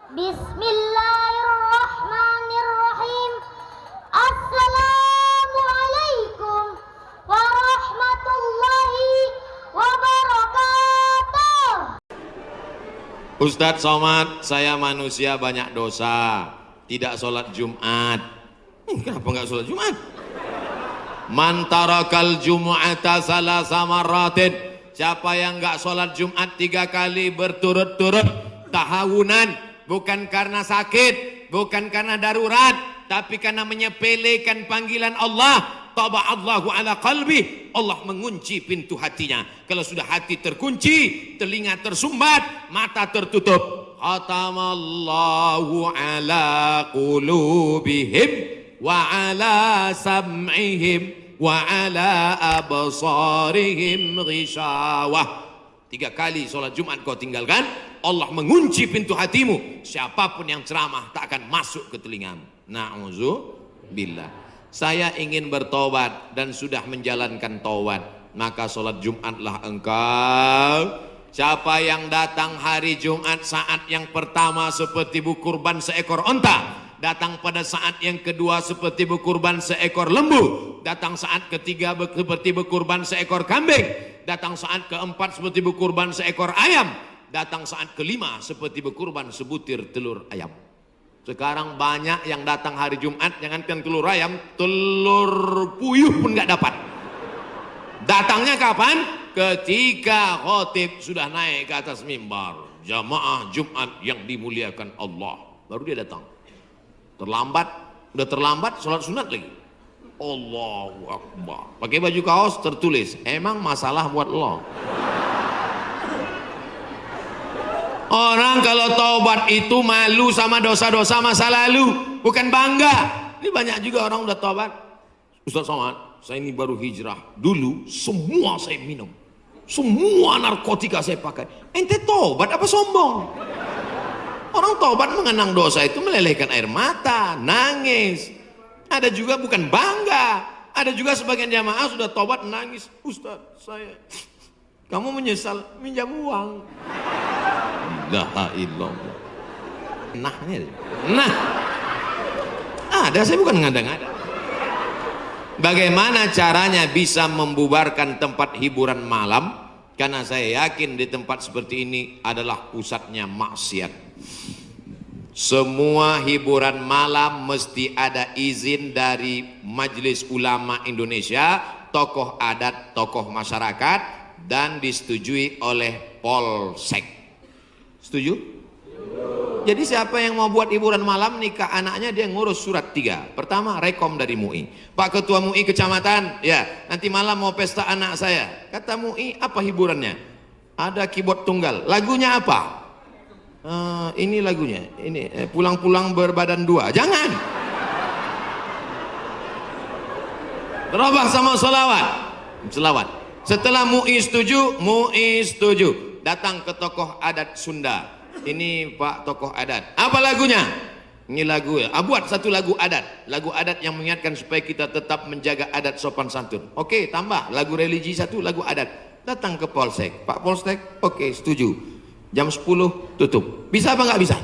Bismillahirrahmanirrahim. Assalamualaikum warahmatullahi wabarakatuh. Ustadz Somad, saya manusia banyak dosa, tidak sholat Jumat. Kenapa nggak sholat Jumat? Man tarakal jumu'ata salasa marratin, siapa yang nggak sholat Jumat 3 kali berturut-turut tahawunan, bukan karena sakit, bukan karena darurat, tapi karena menyepelekan panggilan Allah, taba'allahu ala qalbi, Allah mengunci pintu hatinya. Kalau sudah hati terkunci, telinga tersumbat, mata tertutup, khatamallahu ala qulubihim wa ala sam'ihim wa ala absarihim ghishawah. 3 kali sholat Jumat kau tinggalkan, Allah mengunci pintu hatimu. Siapapun yang ceramah tak akan masuk ke telingamu. Na'udzubillah. Saya ingin bertobat dan sudah menjalankan taubat, maka sholat Jumatlah engkau. Siapa yang datang hari Jumat saat yang pertama seperti berkurban seekor onta, datang pada saat yang kedua seperti berkurban seekor lembu, datang saat ketiga seperti berkurban seekor kambing, datang saat keempat seperti berkurban seekor ayam, datang saat kelima seperti berkurban sebutir telur ayam. Sekarang banyak yang datang hari Jumat, jangankan telur ayam, telur puyuh pun nggak dapat. Datangnya kapan? Ketika khotib sudah naik ke atas mimbar, jamaah Jumat yang dimuliakan Allah, baru dia datang. Terlambat, udah terlambat sholat sunat lagi. Allahu Akbar. Pakai baju kaos tertulis, emang masalah buat lo. Orang kalau taubat itu malu sama dosa-dosa masa lalu, bukan bangga. Ini banyak juga orang udah taubat. Ustaz Somad, saya ini baru hijrah. Dulu semua saya minum, semua narkotika saya pakai. Ente taubat apa sombong? Orang taubat mengenang dosa itu melelehkan air mata, nangis. Ada juga bukan bangga. Ada juga sebagian jamaah sudah taubat nangis. Ustaz, kamu menyesal minjam uang. La illallah. Nah, ada, saya bukan ngada-ngada. Bagaimana caranya bisa membubarkan tempat hiburan malam? Karena saya yakin di tempat seperti ini adalah pusatnya maksiat. Semua hiburan malam mesti ada izin dari Majelis Ulama Indonesia, tokoh adat, tokoh masyarakat, dan disetujui oleh Polsek. Setuju? Jadi siapa yang mau buat hiburan malam nikah anaknya, dia ngurus surat 3. Pertama, rekom dari MUI. Pak Ketua MUI Kecamatan, ya nanti malam mau pesta anak saya. Kata MUI, apa hiburannya? Ada keyboard tunggal. Lagunya apa? Ini lagunya. Ini pulang-pulang berbadan 2. Jangan. Berubah sama selawat. Setelah MUI setuju, datang ke tokoh adat Sunda. Ini Pak tokoh adat, apa lagunya? Ini lagu ya, buat satu lagu adat yang mengingatkan supaya kita tetap menjaga adat sopan santun. Oke, tambah lagu religi satu, lagu adat. Datang ke Polsek, Pak Polsek, oke setuju, jam 10 tutup. Bisa apa nggak bisa?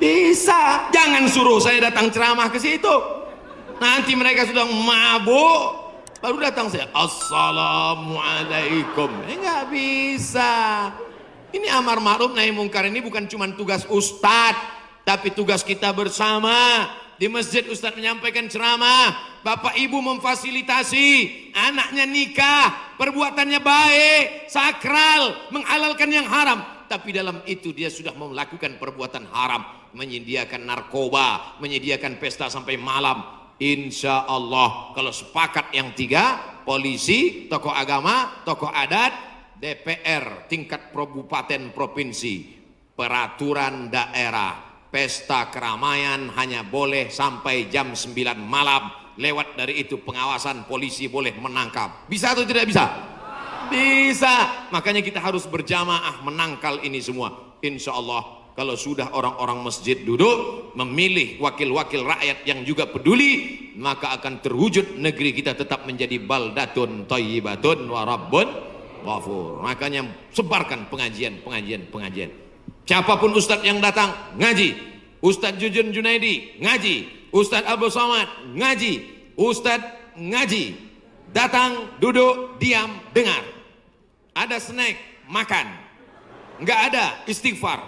Bisa. Jangan suruh saya datang ceramah ke situ, nanti mereka sudah mabuk baru datang saya, assalamualaikum. Nggak bisa. Ini amar ma'ruf nahi mungkar ini bukan cuma tugas ustadz, tapi tugas kita bersama. Di masjid ustadz menyampaikan ceramah, bapak ibu memfasilitasi, anaknya nikah, perbuatannya baik, sakral, menghalalkan yang haram. Tapi dalam itu dia sudah melakukan perbuatan haram, menyediakan narkoba, menyediakan pesta sampai malam. Insya Allah kalau sepakat yang 3, polisi, tokoh agama, tokoh adat, DPR tingkat kabupaten provinsi, peraturan daerah, pesta keramaian hanya boleh sampai jam 9 malam. Lewat dari itu pengawasan polisi boleh menangkap. Bisa atau tidak bisa? Bisa. Makanya kita harus berjamaah menangkal ini semua. Insya Allah kalau sudah orang-orang masjid duduk memilih wakil-wakil rakyat yang juga peduli, maka akan terwujud negeri kita tetap menjadi baldatun thayyibatun wa rabbun ghafur. Makanya sebarkan pengajian. Siapapun ustadz yang datang ngaji, Ustadz Jujun Junaidi ngaji, Ustadz Abdul Somad ngaji, Ustadz ngaji, datang, duduk, diam, dengar. Ada snack, makan. Nggak ada, istighfar.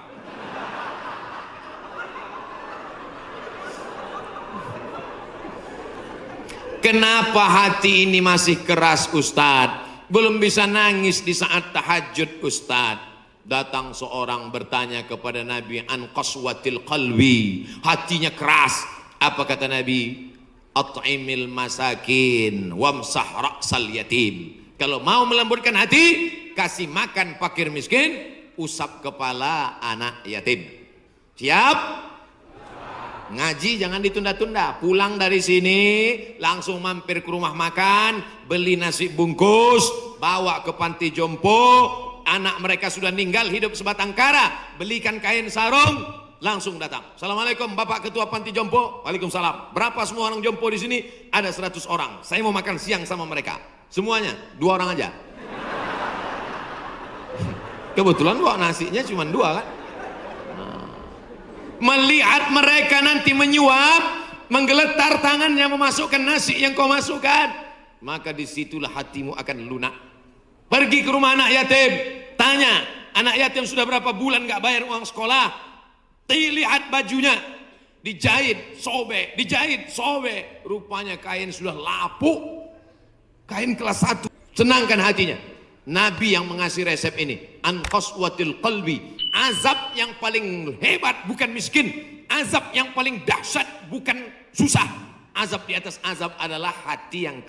Kenapa hati ini masih keras Ustadz? Belum bisa nangis di saat tahajud Ustadz. Datang seorang bertanya kepada Nabi, an qaswatil qalbi, hatinya keras. Apa kata Nabi? At'imil masakin wamsah ra'sal yatim. Kalau mau melembutkan hati, kasih makan fakir miskin, usap kepala anak yatim. Siap? Ngaji jangan ditunda-tunda. Pulang dari sini langsung mampir ke rumah makan, beli nasi bungkus, bawa ke panti jompo. Anak mereka sudah meninggal, hidup sebatang kara, belikan kain sarung, langsung datang. Assalamualaikum Bapak Ketua Panti Jompo. Waalaikumsalam. Berapa semua orang jompo di sini? Ada 100 orang. Saya mau makan siang sama mereka. Semuanya 2 orang aja. Kebetulan kok nasinya cuma 2 kan. Melihat mereka nanti menyuap, menggeletar tangannya memasukkan nasi yang kau masukkan, maka disitulah hatimu akan lunak. Pergi ke rumah anak yatim, tanya, anak yatim sudah berapa bulan gak bayar uang sekolah? Lihat bajunya, dijahit, sobek, rupanya kain sudah lapuk, kain kelas 1. Senangkan hatinya. Nabi yang mengasih resep ini, an qaswatil qalbi, azab yang paling hebat bukan miskin, azab yang paling dahsyat bukan susah, azab di atas azab adalah hati yang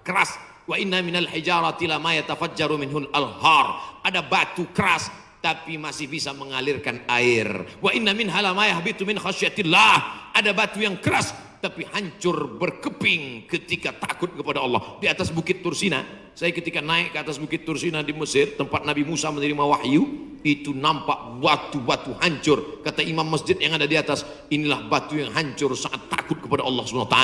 keras. Wa inna minal hijarati lama yatafajjaru minhul alhar, ada batu keras tapi masih bisa mengalirkan air. Wa inna minha lama yahbitu min khasyatillah, ada batu yang keras tapi hancur berkeping ketika takut kepada Allah. Di atas bukit Tursina, saya ketika naik ke atas bukit Tursina di Mesir, tempat Nabi Musa menerima wahyu, itu nampak batu-batu hancur. Kata imam masjid yang ada di atas, inilah batu yang hancur saat takut kepada Allah SWT.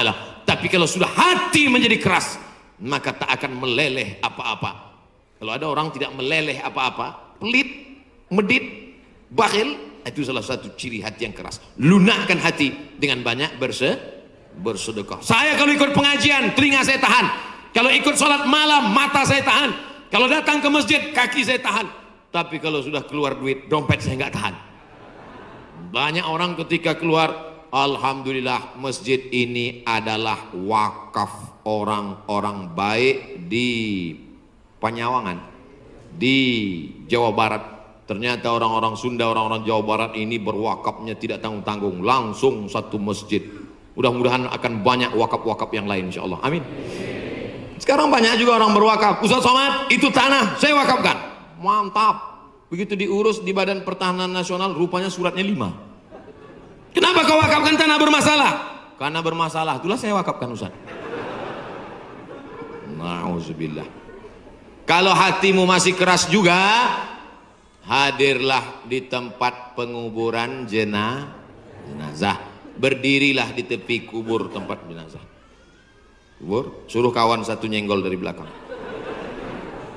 Tapi kalau sudah hati menjadi keras, maka tak akan meleleh apa-apa. Kalau ada orang tidak meleleh apa-apa, pelit, medit, bakhil, itu salah satu ciri hati yang keras. Lunakkan hati dengan banyak bersedekah. Saya kalau ikut pengajian, telinga saya tahan. Kalau ikut sholat malam, mata saya tahan. Kalau datang ke masjid, kaki saya tahan. Tapi kalau sudah keluar duit, dompet saya nggak tahan. Banyak orang ketika keluar, alhamdulillah masjid ini adalah wakaf orang-orang baik di Panyawangan, di Jawa Barat. Ternyata orang-orang Sunda, orang-orang Jawa Barat ini berwakafnya tidak tanggung-tanggung, langsung satu masjid. Mudah-mudahan akan banyak wakaf-wakaf yang lain insyaallah. Amin. Sekarang banyak juga orang berwakaf. Ustaz Somad, itu tanah saya wakafkan. Mantap. Begitu diurus di Badan Pertahanan Nasional, rupanya suratnya 5. Kenapa kau wakafkan tanah bermasalah? Karena bermasalah, itulah saya wakafkan Ustaz. Nauzubillah. Kalau hatimu masih keras juga, hadirlah di tempat penguburan jenazah. Berdirilah di tepi kubur tempat jenazah. Kubur, suruh kawan satu nyenggol dari belakang.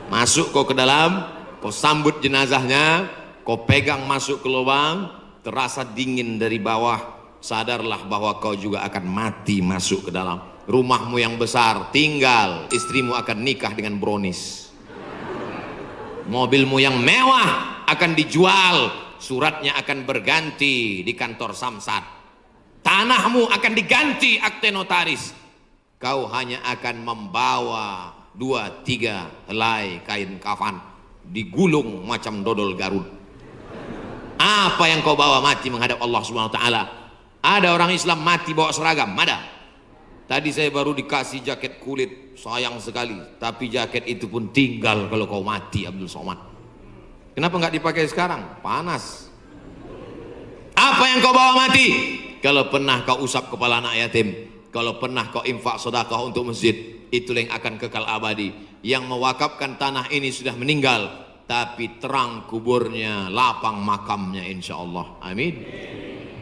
Masuk kau ke dalam, kau sambut jenazahnya, kau pegang masuk ke lubang, terasa dingin dari bawah, sadarlah bahwa kau juga akan mati masuk ke dalam. Rumahmu yang besar tinggal, istrimu akan nikah dengan brownies. Mobilmu yang mewah akan dijual, suratnya akan berganti di kantor Samsat. Tanahmu akan diganti akte notaris. Kau hanya akan membawa 2-3 helai kain kafan, digulung macam dodol Garut. Apa yang kau bawa mati menghadap Allah SWT? Ada orang Islam mati bawa seragam? Ada. Tadi saya baru dikasih jaket kulit, sayang sekali. Tapi jaket itu pun tinggal kalau kau mati, Abdul Somad. Kenapa nggak dipakai sekarang? Panas. Apa yang kau bawa mati? Kalau pernah kau usap kepala anak yatim, kalau pernah kau infak sedekah untuk masjid, itulah yang akan kekal abadi. Yang mewakafkan tanah ini sudah meninggal, tapi terang kuburnya, lapang makamnya insya Allah. Amin.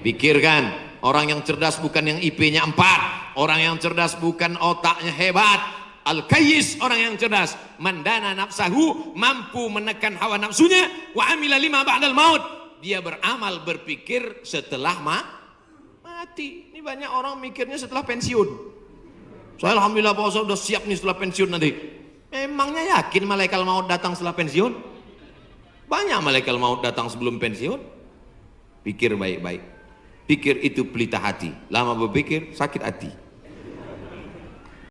Pikirkan, orang yang cerdas bukan yang IP-nya 4, orang yang cerdas bukan otaknya hebat. Al-Kayyis, orang yang cerdas, mandana nafsahu, mampu menekan hawa nafsunya, wa amila lima ba'dal maut, dia beramal, berpikir setelah mati. Ini banyak orang mikirnya setelah pensiun. Saya alhamdulillah Pak Ustaz udah siap nih setelah pensiun nanti. Memangnya yakin malaikat maut datang setelah pensiun? Banyak malaikat maut datang sebelum pensiun. Pikir baik-baik. Pikir itu pelita hati. Lama berpikir sakit hati.